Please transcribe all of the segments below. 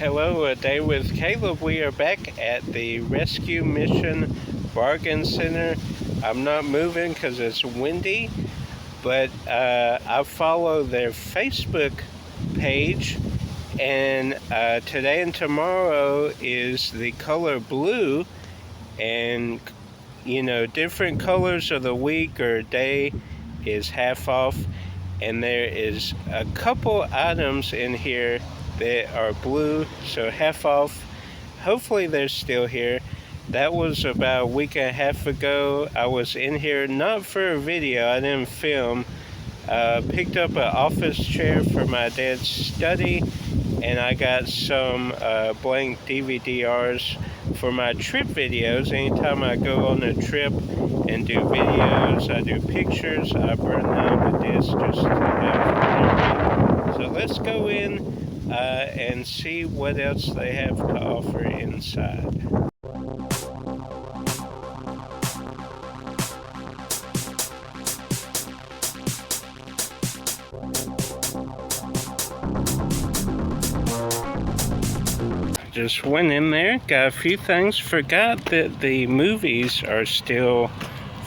Hello, a day with Caleb. We are back at the Rescue Mission Bargain Center. I'm not moving because it's windy, but I follow their Facebook page, and today and tomorrow is the color blue, and different colors of the week or day is half off, and there is a couple items in here that are blue, so half off. Hopefully they're still here. That was about a week and a half ago. I was in here not for a video, I didn't film. Picked up an office chair for my dad's study, and I got some blank DVDRs for my trip videos. Anytime I go on a trip and do videos, I do pictures, I burn down the disc just to have. So let's go in and see what else they have to offer inside. Just went in there, got a few things, forgot that the movies are still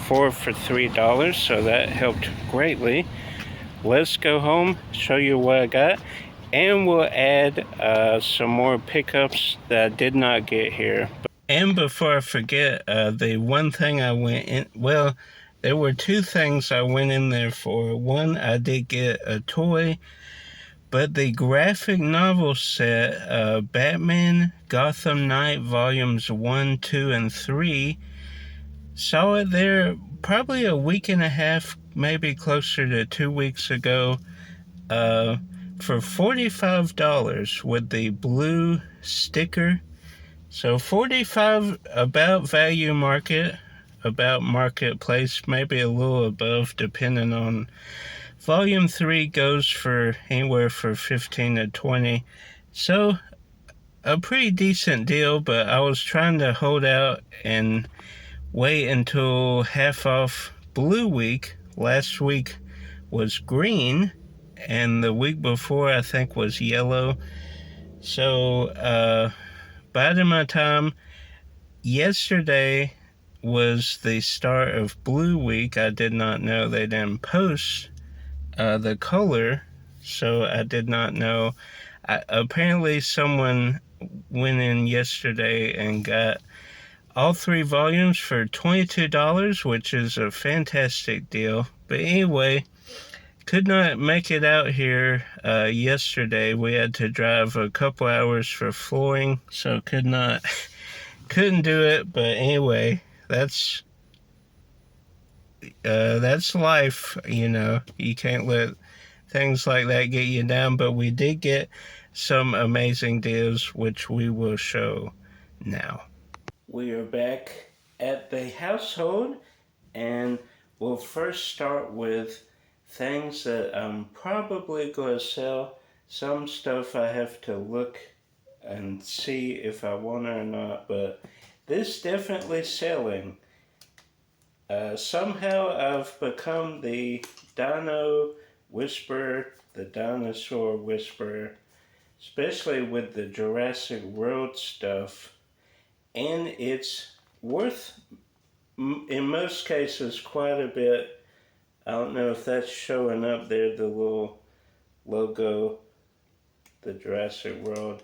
4 for $3, so that helped greatly. Let's go home, show you what I got, and we'll add some more pickups that I did not get here. And before I forget, the one thing I went in, well, there were two things I went in there for. One, I did get a toy, but the graphic novel set, Batman Gotham Knight Volumes 1, 2, and 3, saw it there probably a week and a half, maybe closer to 2 weeks ago, for $45 with the blue sticker. So $45, about value market, about marketplace, maybe a little above depending on. Volume 3 goes for anywhere for 15 to 20. So a pretty decent deal, but I was trying to hold out and wait until half off Blue Week. Last week was green, and the week before I think was yellow. So by the time yesterday was the start of Blue Week, I did not know they didn't post the color, so I did not know. Apparently someone went in yesterday and got all 3 volumes for $22, which is a fantastic deal. But anyway, could not make it out here yesterday. We had to drive a couple hours for flooring, so couldn't do it. But anyway, that's life, You can't let things like that get you down, but we did get some amazing deals, which we will show now. We are back at the household, and we'll first start with things that I'm probably going to sell. Some stuff I have to look and see if I want it or not, but this definitely selling. Somehow I've become the Dino Whisperer, the Dinosaur Whisperer, especially with the Jurassic World stuff, and it's worth, in most cases, quite a bit. I don't know if that's showing up there, the little logo, the Jurassic World.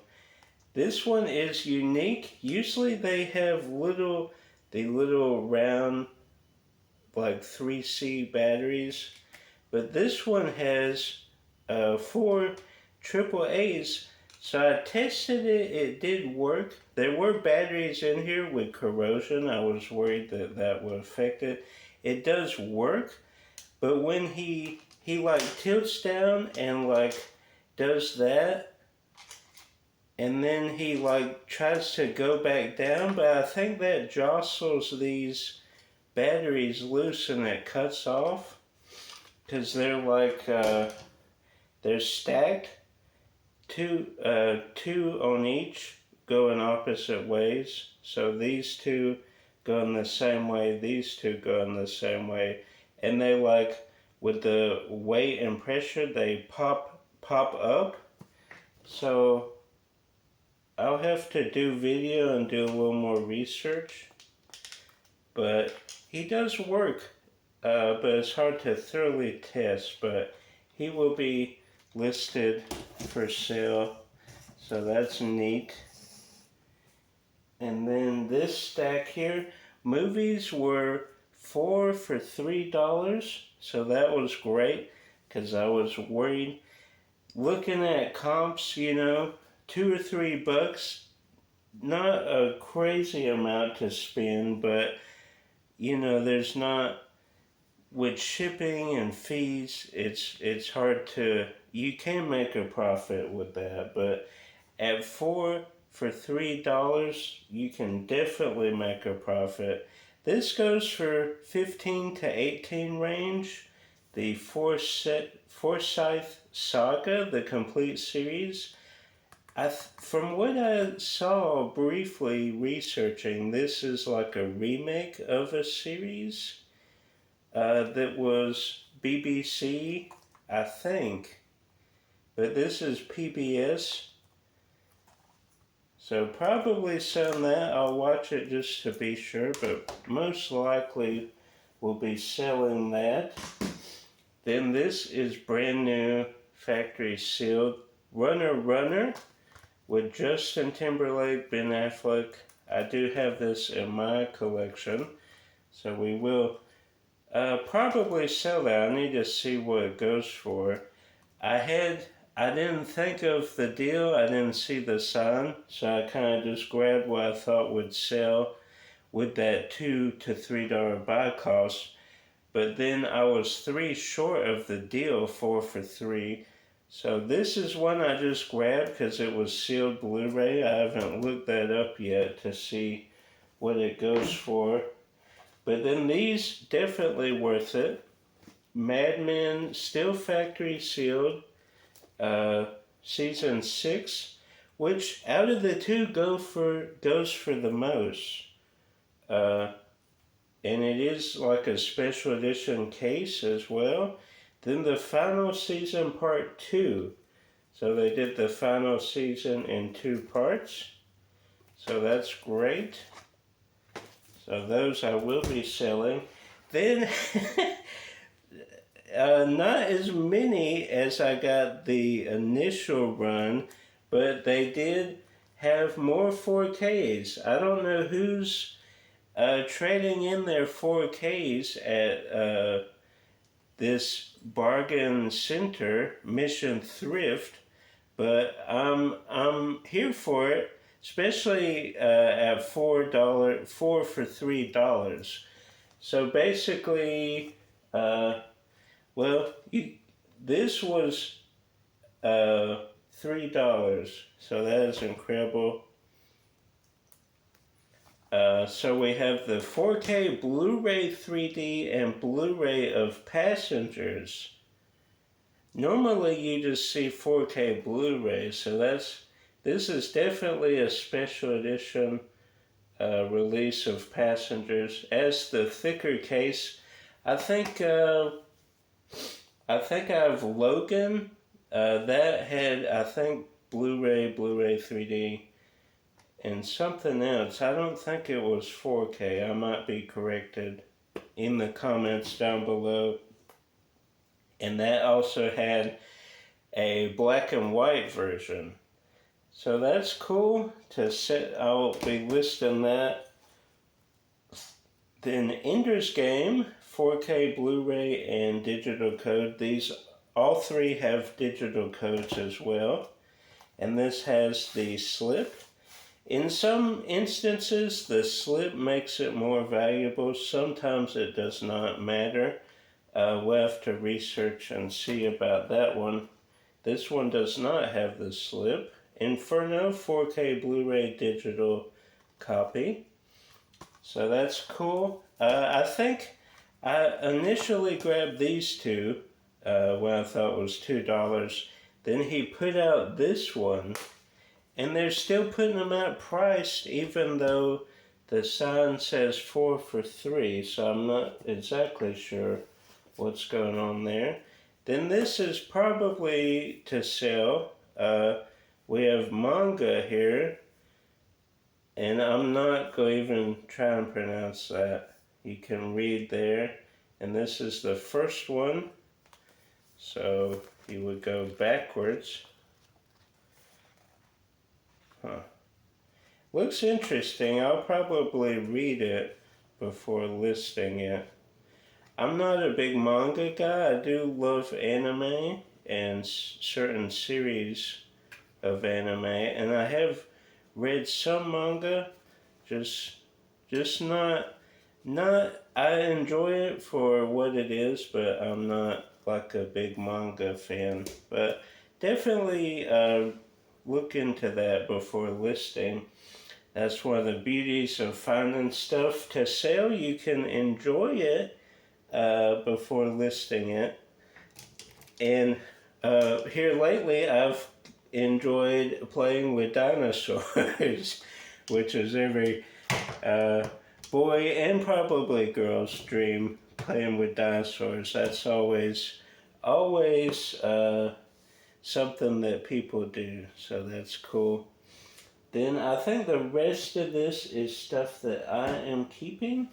This one is unique. Usually they have the little round, like 3C batteries, but this one has 4 AAAs. So I tested it, it did work. There were batteries in here with corrosion. I was worried that would affect it. It does work, but when he like tilts down and like does that, and then he like tries to go back down, but I think that jostles these batteries loose and it cuts off, because they're like they're stacked, two on each, going opposite ways. So these two go in the same way, these two go in the same way, and they like, with the weight and pressure, they pop up. So I'll have to do video and do a little more research. But he does work, but it's hard to thoroughly test. But he will be listed for sale, so that's neat. And then this stack here, movies were 4 for $3, so that was great, because I was worried. Looking at comps, $2 or $3, not a crazy amount to spend, but there's not, with shipping and fees, it's hard to, you can make a profit with that, but at 4 for $3, you can definitely make a profit. This goes for 15 to 18 range. The Forsyth Saga, the complete series. From what I saw briefly researching, this is like a remake of a series that was BBC, I think. But this is PBS. So probably some that. I'll watch it just to be sure, but most likely we'll be selling that. Then this is brand new, factory sealed, Runner with Justin Timberlake, Ben Affleck. I do have this in my collection, so we will probably sell that. I need to see what it goes for. I didn't think of the deal, I didn't see the sign, so I kind of just grabbed what I thought would sell with that $2 to $3 buy cost. But then I was 3 short of the deal, 4 for $3. So this is one I just grabbed because it was sealed Blu-ray. I haven't looked that up yet to see what it goes for. But then these, definitely worth it. Mad Men, still factory sealed. Season 6, which out of the two goes for the most. And it is like a special edition case as well. Then the final season part 2. So they did the final season in 2 parts. So that's great. So those I will be selling. Then not as many as I got the initial run, but they did have more 4Ks. I don't know who's trading in their 4Ks at this bargain center, Mission Thrift, but I'm here for it, especially at $4 for $3. So basically, this was $3, so that is incredible. So we have the 4K Blu-ray 3D and Blu-ray of Passengers. Normally you just see 4K Blu-ray, so this is definitely a special edition release of Passengers. As the thicker case, I think I have Logan. That had, I think, Blu-ray 3D, and something else. I don't think it was 4K. I might be corrected in the comments down below. And that also had a black and white version. So that's cool to set. I'll be listing that. Then Ender's Game, 4K Blu-ray and digital code. These all 3 have digital codes as well. And this has the slip. In some instances, the slip makes it more valuable. Sometimes it does not matter. We'll have to research and see about that one. This one does not have the slip. Inferno, 4K Blu-ray digital copy. So that's cool. I think I initially grabbed these 2 when I thought it was $2. Then he put out this one. And they're still putting them out priced, even though the sign says 4 for $3, so I'm not exactly sure what's going on there. Then this is probably to sell. We have manga here. And I'm not going to even try and pronounce that. You can read there. And this is the first one. So you would go backwards. Huh. Looks interesting. I'll probably read it before listing it. I'm not a big manga guy. I do love anime and certain series of anime, and I have read some manga, just not. I enjoy it for what it is, but I'm not like a big manga fan. But definitely look into that before listing. That's one of the beauties of finding stuff to sell. You can enjoy it before listing it. And here lately, I've enjoyed playing with dinosaurs, which is every boy and probably girl's dream, playing with dinosaurs. That's always something that people do, so that's cool. Then I think the rest of this is stuff that I am keeping.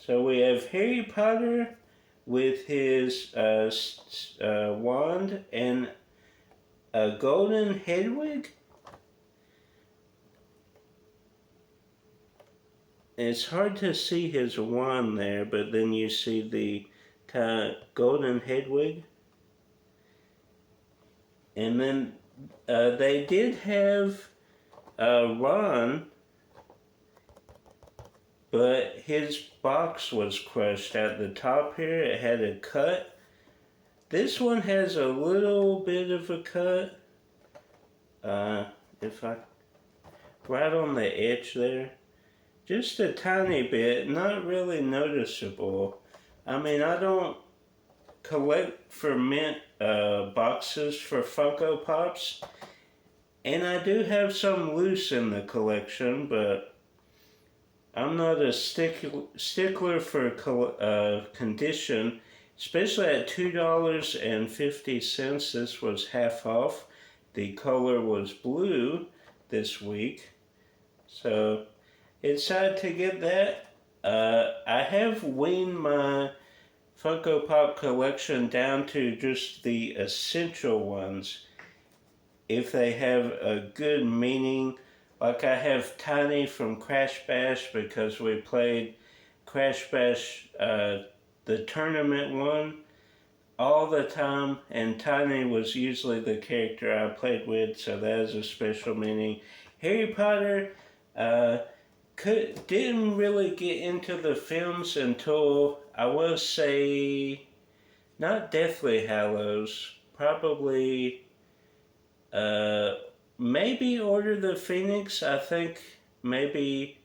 So we have Harry Potter with his wand and a golden Hedwig. It's hard to see his wand there, but then you see the kind of golden Hedwig. And then they did have Ron, but his box was crushed at the top here. It had a cut. This one has a little bit of a cut. If I, right on the edge there. Just a tiny bit, not really noticeable. I mean, I don't collect for mint boxes for Funko Pops. And I do have some loose in the collection, but I'm not a stickler for condition, especially at $2.50. This was half off. The color was blue this week, so it's sad to get that. I have weaned my Funko Pop collection down to just the essential ones. If they have a good meaning, like I have Tiny from Crash Bash because we played Crash Bash, the tournament one, all the time, and Tiny was usually the character I played with, so that is a special meaning. Harry Potter, didn't really get into the films until, I will say, not Deathly Hallows, probably maybe Order the Phoenix. I think maybe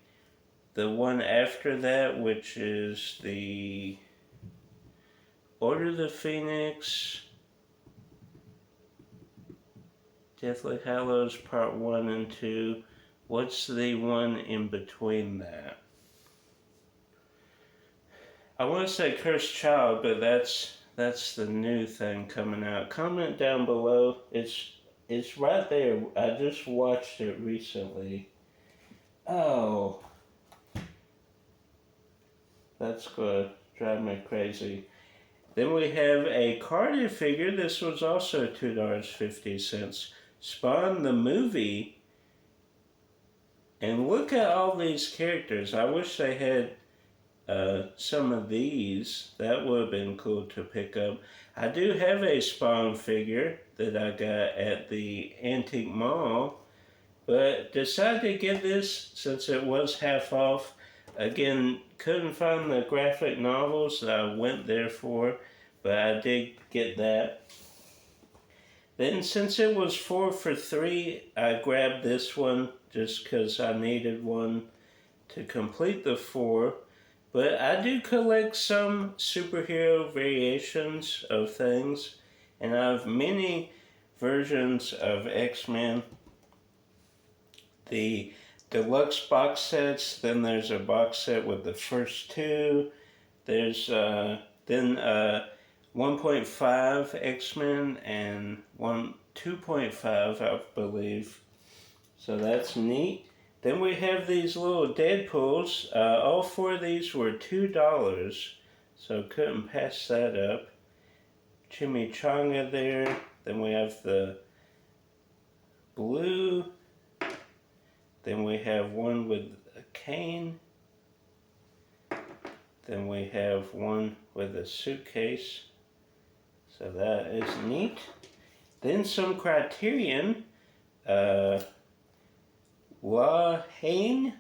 the one after that, which is the Order the Phoenix, Deathly Hallows Part 1 and 2. What's the one in between that? I want to say Cursed Child, but that's the new thing coming out. Comment down below. It's right there. I just watched it recently. Oh, that's gonna drive me crazy. Then we have a carded figure. This was also $2.50. Spawn the movie. And look at all these characters. I wish they had some of these. That would have been cool to pick up. I do have a Spawn figure that I got at the Antique Mall, but decided to get this since it was half off. Again, couldn't find the graphic novels that I went there for, but I did get that. Then since it was 4 for $3, I grabbed this one just because I needed one to complete the 4. But I do collect some superhero variations of things, and I have many versions of X-Men. The deluxe box sets, then there's a box set with the first 2. There's then 1.5 X-Men and 2.5, I believe. So that's neat. Then we have these little Deadpools. All four of these were $2, so couldn't pass that up. Chimichanga there. Then we have the blue. Then we have one with a cane. Then we have one with a suitcase. So that is neat. Then some Criterion. La Haine.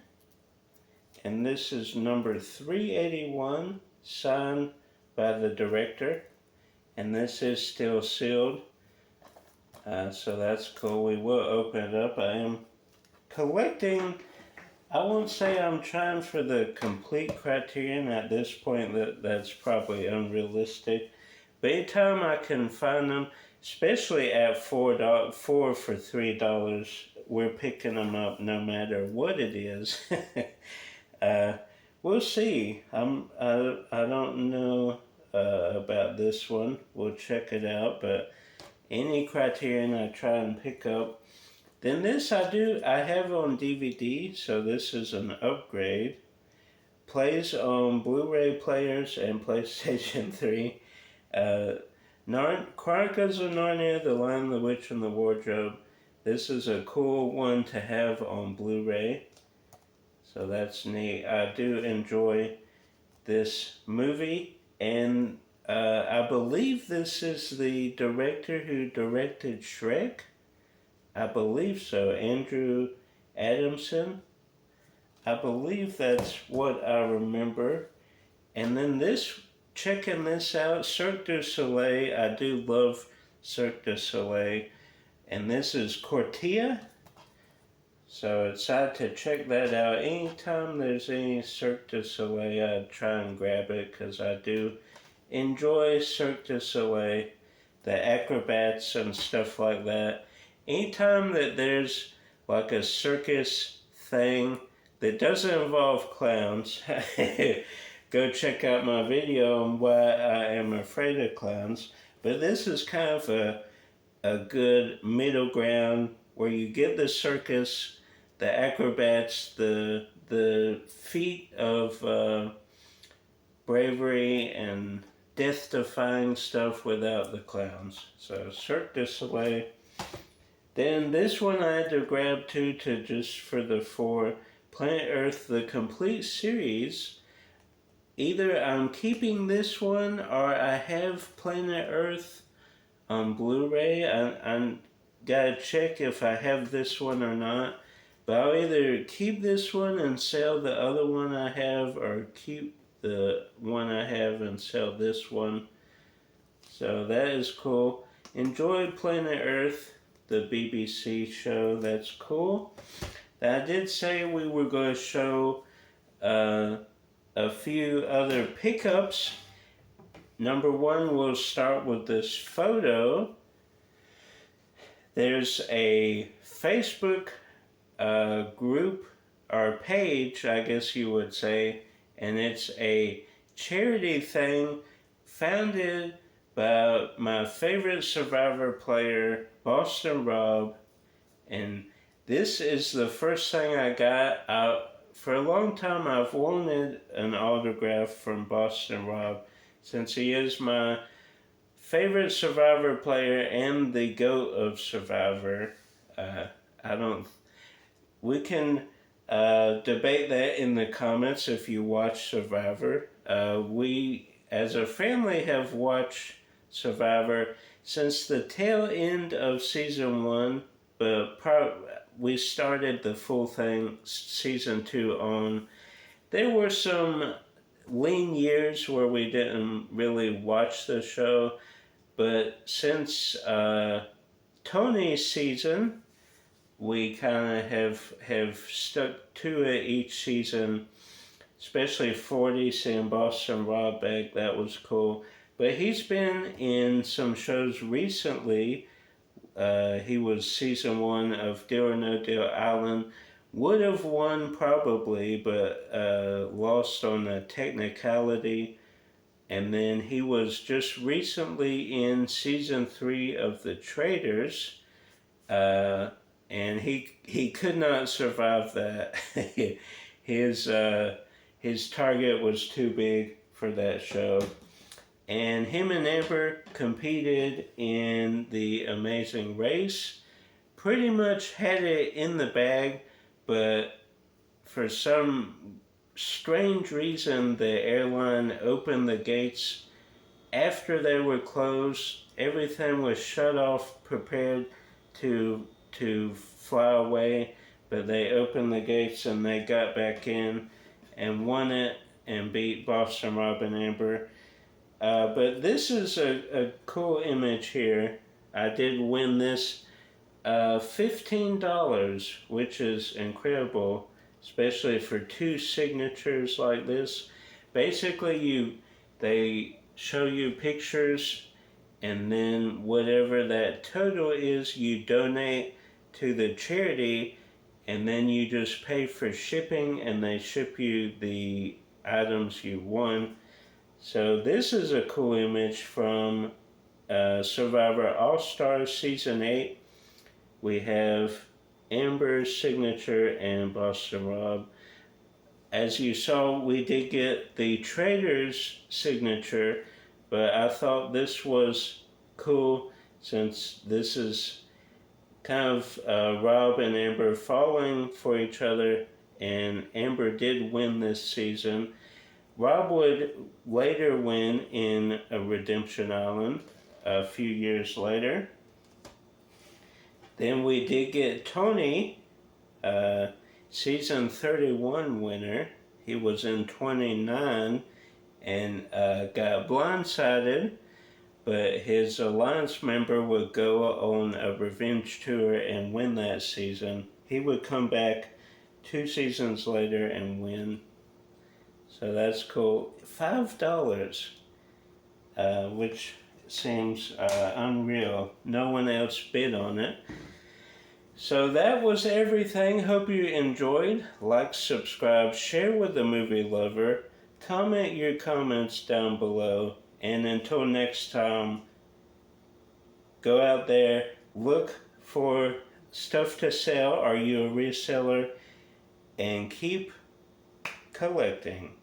And this is number 381, signed by the director. And this is still sealed. So that's cool. We will open it up. I am collecting. I won't say I'm trying for the complete Criterion at this point. That's probably unrealistic. But anytime I can find them, especially at $4 for $3, we're picking them up no matter what it is. We'll see. I don't know about this one. We'll check it out. But any Criterion I try and pick up. Then this I have on DVD, so this is an upgrade. Plays on Blu-ray players and PlayStation 3. Chronicles of Narnia, The Lion, the Witch, and the Wardrobe. This is a cool one to have on Blu-ray. So that's neat. I do enjoy this movie. And I believe this is the director who directed Shrek. I believe so, Andrew Adamson. I believe that's what I remember. And then this, checking this out, Cirque du Soleil. I do love Cirque du Soleil. And this is Cortia. So excited to check that out. Anytime there's any Cirque du Soleil, I try and grab it because I do enjoy Cirque du Soleil, the acrobats and stuff like that. Anytime that there's like a circus thing that doesn't involve clowns, go check out my video on why I am afraid of clowns. But this is kind of a good middle ground where you get the circus, the acrobats, the feat of bravery and death-defying stuff without the clowns. So Cirque du Soleil. Then this one I had to grab too, for Planet Earth, the complete series. Either I'm keeping this one or I have Planet Earth on Blu-ray. I gotta check if I have this one or not. But I'll either keep this one and sell the other one I have, or keep the one I have and sell this one. So that is cool. Enjoy Planet Earth, the BBC show. That's cool. I did say we were going to show a few other pickups. Number one, we'll start with this photo. There's a Facebook group or page, I guess you would say, and it's a charity thing founded by my favorite Survivor player, Boston Rob. And this is the first thing I got. For a long time I've wanted an autograph from Boston Rob, since he is my favorite Survivor player and the GOAT of Survivor. We can debate that in the comments if you watch Survivor. We, as a family, have watched Survivor since the tail end of season 1, but we started the full thing season 2 on. There were some lean years where we didn't really watch the show, but since Tony's season, we kind of have stuck to it each season, especially 40, seeing Boston Rob back. That was cool. But he's been in some shows recently. He was season 1 of Deal or No Deal Island. Would have won probably, but lost on a technicality. And then he was just recently in season 3 of The Traitors. and he could not survive that. his his target was too big for that show. And him and Amber competed in the Amazing Race. Pretty much had it in the bag, but for some strange reason, the airline opened the gates after they were closed. Everything was shut off, prepared to fly away, but they opened the gates and they got back in and won it and beat Boston Rob and Amber. But this is a cool image here. I did win this $15, which is incredible, especially for two signatures like this. Basically, they show you pictures, and then whatever that total is, you donate to the charity, and then you just pay for shipping, and they ship you the items you won. So this is a cool image from Survivor All-Stars Season 8. We have Amber's signature and Boston Rob. As you saw, we did get the Trader's signature, but I thought this was cool since this is kind of Rob and Amber falling for each other, and Amber did win this season. Rob would later win in a Redemption Island a few years later. Then we did get Tony, season 31 winner. He was in 29 and got blindsided, but his alliance member would go on a revenge tour and win that season. He would come back 2 seasons later and win. So that's cool. $5, which seems unreal. No one else bid on it. So that was everything. Hope you enjoyed. Like, subscribe, share with the movie lover. Comment your comments down below. And until next time, go out there, look for stuff to sell. Are you a reseller? And keep collecting.